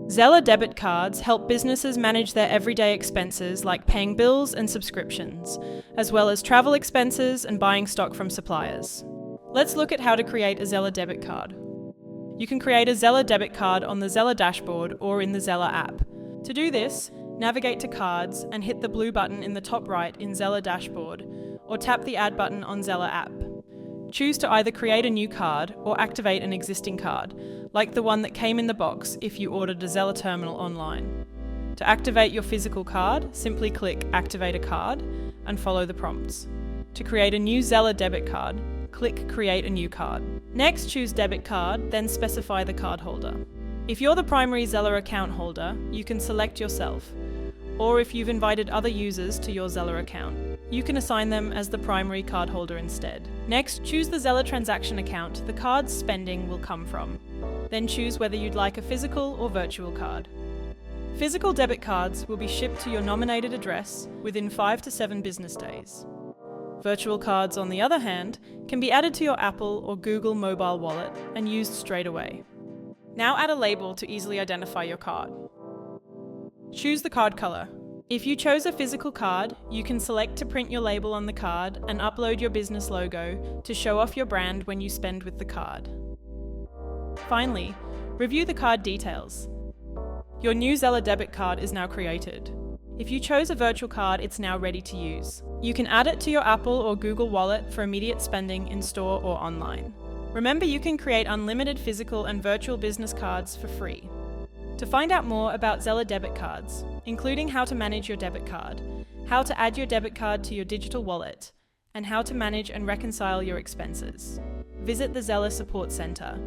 Zeller debit cards help businesses manage their everyday expenses like paying bills and subscriptions, as well as travel expenses and buying stock from suppliers. Let's look at how to create a Zeller debit card. You can create a Zeller debit card on the Zeller dashboard or in the Zeller app. To do this, navigate to Cards and hit the blue button in the top right in Zeller dashboard, or tap the Add button on Zeller app. Choose to either create a new card or activate an existing card, like the one that came in the box if you ordered a Zeller terminal online. To activate your physical card, simply click Activate a Card and follow the prompts. To create a new Zeller debit card, click Create a new card. Next, choose Debit Card, then specify the card holder. If you're the primary Zeller account holder, you can select yourself, or if you've invited other users to your Zeller account, you can assign them as the primary card holder instead. Next, choose the Zeller transaction account the card's spending will come from. Then choose whether you'd like a physical or virtual card. Physical debit cards will be shipped to your nominated address within 5 to 7 business days. Virtual cards, on the other hand, can be added to your Apple or Google mobile wallet and used straight away. Now add a label to easily identify your card. Choose the card color. If you chose a physical card, you can select to print your label on the card and upload your business logo to show off your brand when you spend with the card. Finally, review the card details. Your new Zeller debit card is now created. If you chose a virtual card, it's now ready to use. You can add it to your Apple or Google wallet for immediate spending in store or online. Remember, you can create unlimited physical and virtual business cards for free. To find out more about Zeller debit cards, including how to manage your debit card, how to add your debit card to your digital wallet, and how to manage and reconcile your expenses, visit the Zeller Support Center